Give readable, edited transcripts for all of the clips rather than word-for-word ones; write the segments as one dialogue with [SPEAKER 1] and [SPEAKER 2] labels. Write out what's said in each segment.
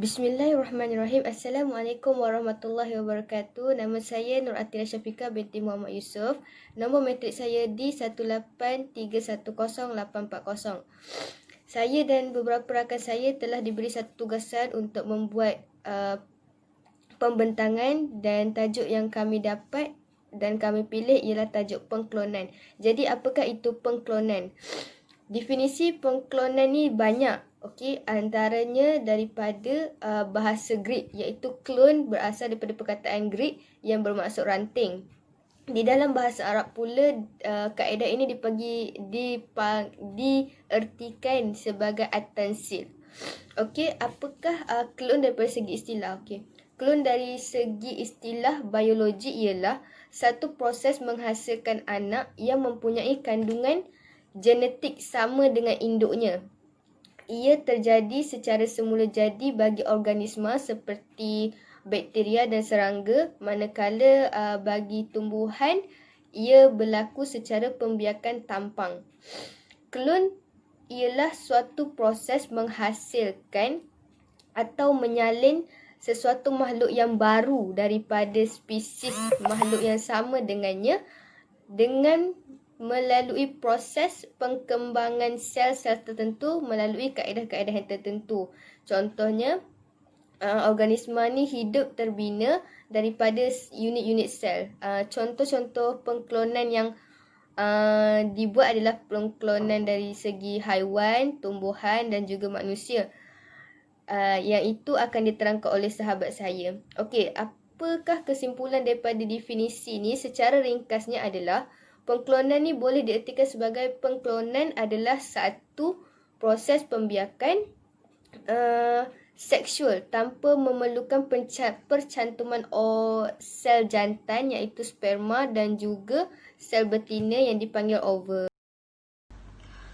[SPEAKER 1] Bismillahirrahmanirrahim. Assalamualaikum warahmatullahi wabarakatuh. Nama saya Nur Atira Syafiqah binti Muhammad Yusof. Nombor matrik saya D183108440. Saya dan beberapa rakan saya telah diberi satu tugasan untuk membuat pembentangan, dan tajuk yang kami dapat dan kami pilih ialah tajuk pengklonan. Jadi apakah itu pengklonan? Definisi pengklonan ni banyak. Okey, antaranya daripada bahasa Greek, iaitu clone berasal daripada perkataan Greek yang bermaksud ranting. Di dalam bahasa Arab pula, kaedah ini diertikan sebagai at-tansil. Okey, apakah clone daripada segi istilah? Okey, clone dari segi istilah biologi ialah satu proses menghasilkan anak yang mempunyai kandungan genetik sama dengan induknya. Ia terjadi secara semula jadi bagi organisma seperti bakteria dan serangga, manakala bagi tumbuhan ia berlaku secara pembiakan tampang. Klon ialah suatu proses menghasilkan atau menyalin sesuatu makhluk yang baru daripada spesies makhluk yang sama dengannya dengan melalui proses pengkembangan sel-sel tertentu melalui kaedah-kaedah yang tertentu. Contohnya, organisma ni hidup terbina daripada unit-unit sel. Contoh-contoh pengklonan yang dibuat adalah pengklonan dari segi haiwan, tumbuhan dan juga manusia. Yang itu akan diterangkan oleh sahabat saya. Okey, apakah kesimpulan daripada definisi ni? Secara ringkasnya adalah pengklonan ni boleh diertikan sebagai pengklonan adalah satu proses pembiakan seksual tanpa memerlukan percantuman sel jantan iaitu sperma dan juga sel betina yang dipanggil ova.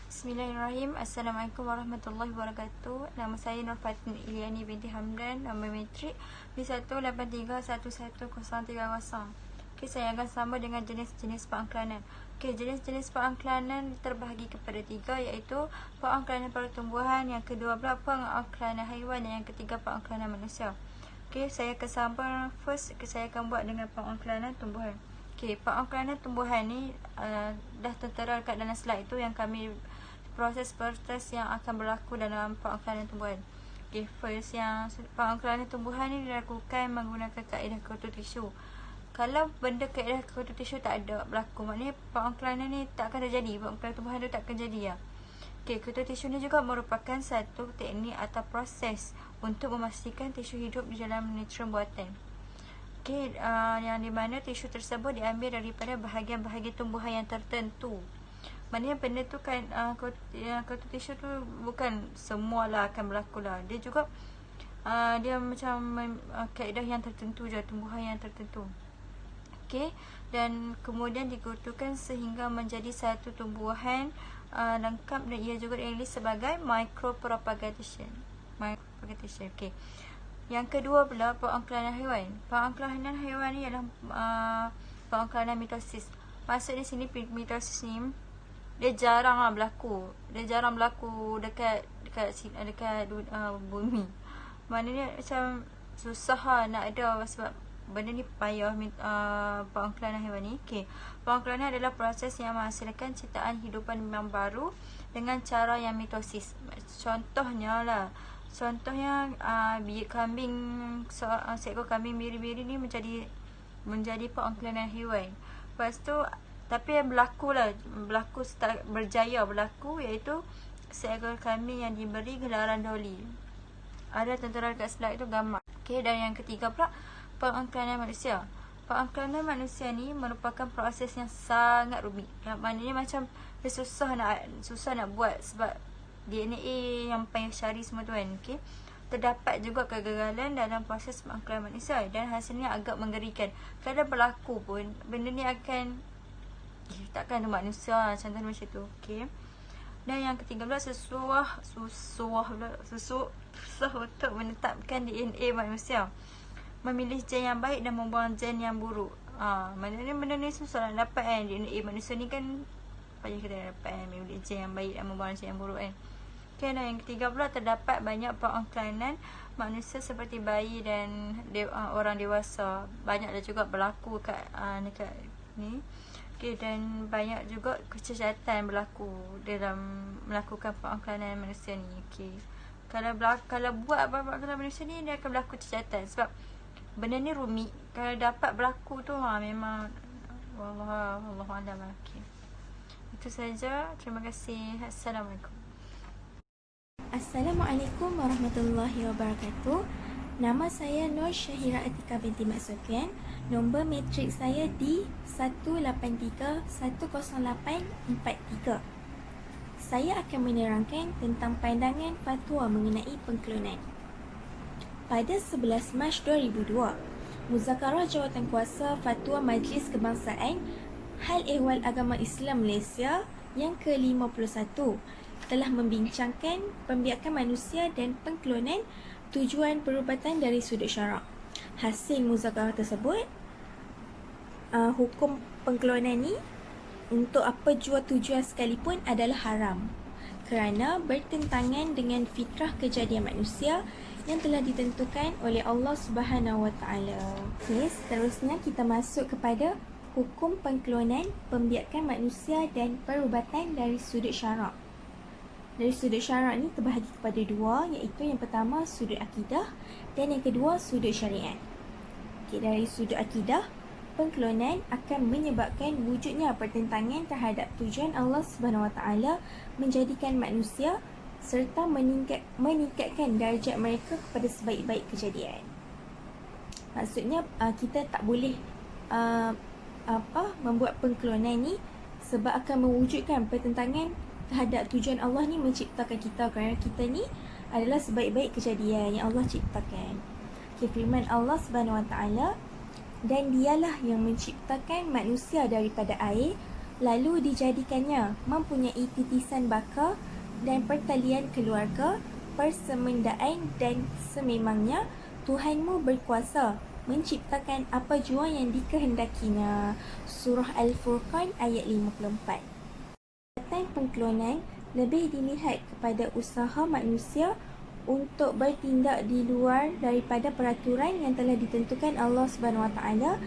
[SPEAKER 2] Bismillahirrahmanirrahim. Assalamualaikum warahmatullahi wabarakatuh. Nama saya Nur Fatin Iliani binti Hamdan. Nombor matrik B183111030. Okey, saya akan sama dengan jenis-jenis pengangklanan. Okey, jenis-jenis pengangklanan terbahagi kepada tiga, iaitu pengangklanan pertumbuhan, yang kedua pula pengangklanan haiwan, dan yang ketiga pengangklanan manusia. Okey, saya akan sama saya akan buat dengan pengangklanan tumbuhan. Okey, pengangklanan tumbuhan ni dah tertera dekat dalam slide itu yang kami proses-proses yang akan berlaku dalam pengangklanan tumbuhan. Okey, first yang pengangklanan tumbuhan ni dilakukan menggunakan kaedah kultur tisu. Kalau benda kaedah kultur tisu tak ada berlaku, maknanya pengangklanan ni tak akan terjadi, pengangklanan tumbuhan tu tak akan jadi ya. Okey, kultur tisu ni juga merupakan satu teknik atau proses untuk memastikan tisu hidup di dalam neutron buatan. Okey, yang di mana tisu tersebut diambil daripada bahagian-bahagian tumbuhan yang tertentu. Maknanya benda tu kan kultur tisu tu bukan semualah akan berlaku lah. Dia juga dia macam kaedah yang tertentu je, tumbuhan yang tertentu. Okey, dan kemudian dikulturkan sehingga menjadi satu tumbuhan lengkap, dan ia juga dianggap sebagai micropropagation. Okey. Yang kedua pula pengangklanan haiwan. Pengangklanan haiwan ni ialah pengangklanan mitosis. Maksud di sini mitosis ni dia jarang berlaku. Dia jarang berlaku dekat bumi. Maknanya macam susah nak ada, sebab benda ni payah pengangklanan haiwan ni. Okey, pengangklanan adalah proses yang menghasilkan ciptaan hidupan yang baru dengan cara yang mitosis. Contohnya kambing, seekor kambing biri-biri ni menjadi pengangklanan haiwan. Lepas tu tapi yang berlaku berjaya berlaku, iaitu seekor kambing yang diberi gelaran Dolly. Ada tertera dekat slide tu gambar. Okey, dan yang ketiga pula pengangklanan manusia. Pengangklanan manusia ni merupakan proses yang sangat rumit. Maknanya macam dia susah nak buat, sebab DNA yang payah cari semua tu kan. Okey, terdapat juga kegagalan dalam proses pengangklanan manusia dan hasilnya agak menggerikan. Kalau berlaku pun benda ni akan takkan ada manusia macam tu. Okey, dan yang ketiga pula susah untuk menetapkan DNA manusia, memilih gen yang baik dan membuang gen yang buruk. Maknanya benda ni susah nak dapat kan. DNA manusia ni kan payah kita dapat kan, memilih gen yang baik dan membuang gen yang buruk kan. Okay, dan yang ketiga pula, terdapat banyak pengorganan manusia seperti bayi dan orang dewasa. Banyak dah juga berlaku dekat ni. Okay, dan banyak juga kecacatan berlaku dalam melakukan pengorganan manusia ni. Okay, kalau buat pengorganan manusia ni, dia akan berlaku kecacatan sebab benda ni rumit. Kalau dapat berlaku tu memang Wallahualam. Okay, itu saja. Terima kasih. Assalamualaikum.
[SPEAKER 3] Assalamualaikum warahmatullahi wabarakatuh. Nama saya Nur Syahira Atika binti Mat Sofian. Nombor matrik saya di 183-10843. Saya akan menerangkan tentang pandangan fatwa mengenai pengklonan. Pada 11 Mac 2002, Muzakarah Jawatankuasa Fatwa Majlis Kebangsaan Hal Ehwal Agama Islam Malaysia yang ke-51 telah membincangkan pembiakan manusia dan pengklonan, tujuan perubatan dari sudut syarak. Hasil muzakarah tersebut, hukum pengklonan ni untuk apa jua tujuan sekalipun adalah haram kerana bertentangan dengan fitrah kejadian manusia yang telah ditentukan oleh Allah Subhanahu Wa Taala. Okey, seterusnya kita masuk kepada hukum pengklonan, pembiakan manusia dan perubatan dari sudut syarak. Dari sudut syarak ni terbahagi kepada dua, iaitu yang pertama sudut akidah dan yang kedua sudut syariat. Okay, dari sudut akidah, pengklonan akan menyebabkan wujudnya pertentangan terhadap tujuan Allah Subhanahu Wa Taala menjadikan manusia serta meningkatkan darjat mereka kepada sebaik-baik kejadian. Maksudnya kita tak boleh membuat pengklonan ni sebab akan mewujudkan pertentangan terhadap tujuan Allah ni menciptakan kita, kerana kita ni adalah sebaik-baik kejadian yang Allah ciptakan. Okay, firman Allah Subhanahu Wa Taala, dan dialah yang menciptakan manusia daripada air, lalu dijadikannya mempunyai titisan baka dan pertalian keluarga, persemendaan dan sememangnya Tuhanmu berkuasa menciptakan apa jua yang dikehendakinya. Surah Al-Furqan ayat 54. Pengklonan lebih dilihat kepada usaha manusia untuk bertindak di luar daripada peraturan yang telah ditentukan Allah Subhanahu Wa Taala,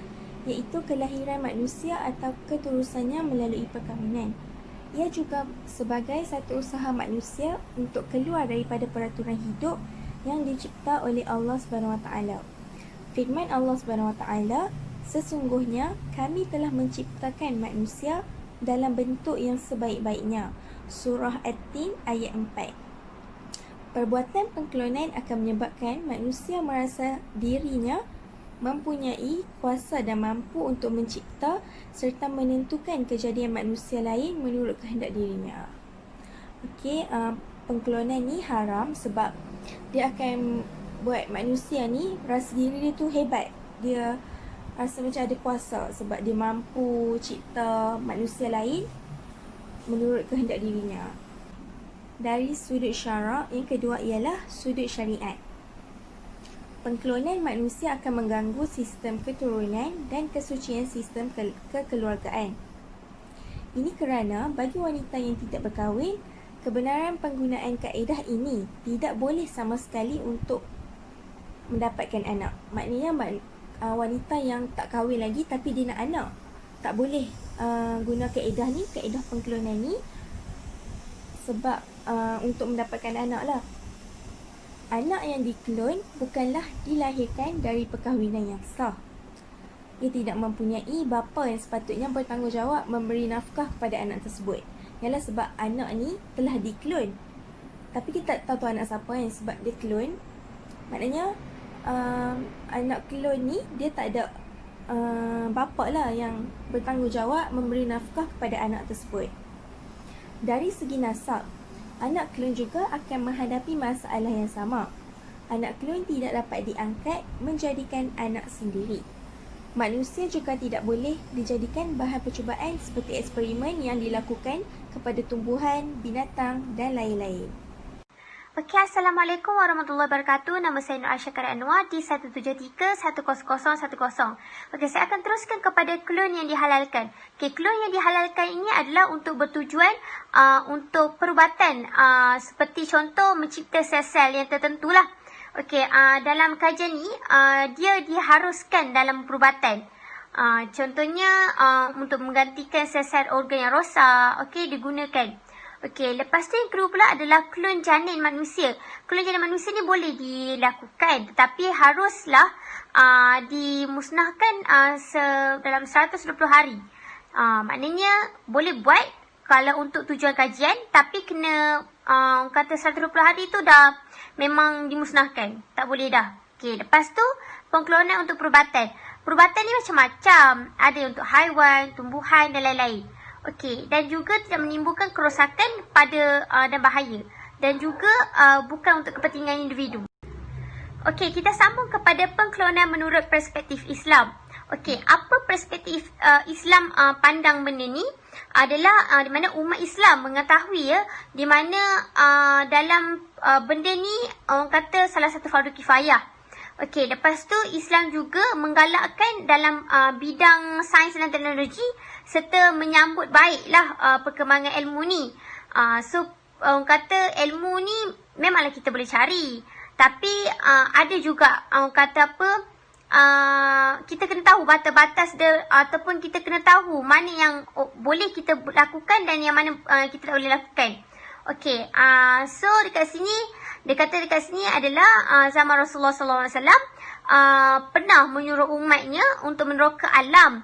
[SPEAKER 3] iaitu kelahiran manusia atau keturusannya melalui perkahwinan. Ia juga sebagai satu usaha manusia untuk keluar daripada peraturan hidup yang dicipta oleh Allah Subhanahu Wa Taala. Firman Allah Subhanahu Wa Taala, sesungguhnya kami telah menciptakan manusia dalam bentuk yang sebaik-baiknya. Surah At-Tin ayat 4. Perbuatan pengklonan akan menyebabkan manusia merasa dirinya mempunyai kuasa dan mampu untuk mencipta serta menentukan kejadian manusia lain menurut kehendak dirinya. Okey, pengklonan ni haram sebab dia akan buat manusia ni rasa diri dia tu hebat. Dia rasa macam ada kuasa sebab dia mampu cipta manusia lain menurut kehendak dirinya. Dari sudut syarak, yang kedua ialah sudut syariat. Pengklonan manusia akan mengganggu sistem keturunan dan kesucian sistem kekeluargaan. Ini kerana bagi wanita yang tidak berkahwin, kebenaran penggunaan kaedah ini tidak boleh sama sekali untuk mendapatkan anak. Maknanya wanita yang tak kahwin lagi tapi dia nak anak, tak boleh guna kaedah ni, kaedah pengklonan ni, sebab untuk mendapatkan anak lah. Anak yang diklon bukanlah dilahirkan dari perkahwinan yang sah. Ia tidak mempunyai bapa yang sepatutnya bertanggungjawab memberi nafkah kepada anak tersebut. Ialah sebab anak ni telah diklon, tapi kita tak tahu tu anak siapa kan, sebab dia klon. Maknanya anak klon ni dia tak ada bapa lah yang bertanggungjawab memberi nafkah kepada anak tersebut. Dari segi nasab, anak klon juga akan menghadapi masalah yang sama. Anak klon tidak dapat diangkat menjadikan anak sendiri. Manusia juga tidak boleh dijadikan bahan percubaan seperti eksperimen yang dilakukan kepada tumbuhan, binatang dan lain-lain.
[SPEAKER 4] Okey, Assalamualaikum warahmatullahi wabarakatuh. Nama saya Nur Asyakar Anwar di 173-10010. Okey, saya akan teruskan kepada klon yang dihalalkan. Okey, klon yang dihalalkan ini adalah untuk bertujuan untuk perubatan, seperti contoh mencipta sel-sel yang tertentu lah. Okey, dalam kajian ni dia diharuskan dalam perubatan. Contohnya untuk menggantikan sel-sel organ yang rosak, okey, digunakan. Okey, lepas tu yang kedua pula adalah klon janin manusia. Klon janin manusia ni boleh dilakukan, tetapi haruslah dimusnahkan dalam 120 hari. Maknanya boleh buat kalau untuk tujuan kajian, tapi kena kata 120 hari tu dah memang dimusnahkan. Tak boleh dah. Okey, lepas tu pengklonan untuk perubatan. Perubatan ni macam-macam. Ada untuk haiwan, tumbuhan dan lain-lain. Okey, dan juga tidak menimbulkan kerosakan pada dan bahaya. Dan juga bukan untuk kepentingan individu. Okey, kita sambung kepada pengklonan menurut perspektif Islam. Okey, apa perspektif Islam pandang benda ni? Adalah di mana umat Islam mengetahui di mana dalam benda ni orang kata salah satu fardu kifayah. Okey, lepas tu Islam juga menggalakkan dalam bidang sains dan teknologi serta menyambut baiklah perkembangan ilmu ni. So orang kata ilmu ni memanglah kita boleh cari, tapi ada juga orang kata apa, kita kena tahu batas-batas dia, ataupun kita kena tahu mana yang boleh kita lakukan dan yang mana kita tak boleh lakukan. Okey, so dekat sini dia kata dekat sini adalah zaman Rasulullah SAW pernah menyuruh umatnya untuk meneroka alam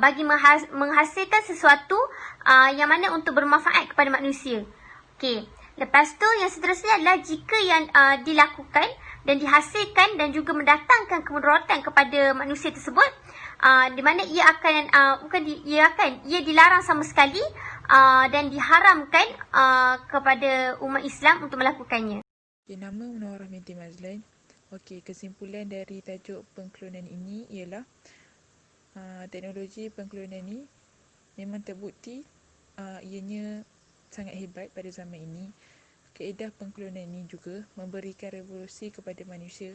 [SPEAKER 4] bagi menghasilkan sesuatu yang mana untuk bermanfaat kepada manusia. Okey, lepas tu yang seterusnya adalah jika yang dilakukan dan dihasilkan dan juga mendatangkan kemudaratan kepada manusia tersebut, di mana ia akan ia dilarang sama sekali dan diharamkan kepada umat Islam untuk melakukannya.
[SPEAKER 5] Okay, nama Munawwarah binti Mazlan. Okey, kesimpulan dari tajuk pengklonan ini ialah teknologi pengklonan ini memang terbukti ianya sangat hebat pada zaman ini. Kaedah pengklonan ini juga memberikan revolusi kepada manusia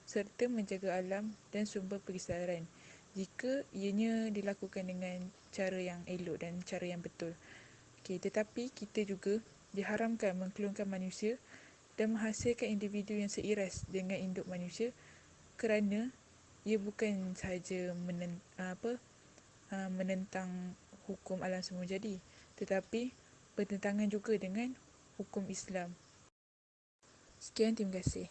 [SPEAKER 5] serta menjaga alam dan sumber pergisaran jika ianya dilakukan dengan cara yang elok dan cara yang betul. Okey, tetapi kita juga diharamkan mengklonkan manusia dan menghasilkan individu yang seiras dengan induk manusia kerana ia bukan sahaja menentang hukum alam semula jadi, tetapi bertentangan juga dengan hukum Islam. Sekian, terima kasih.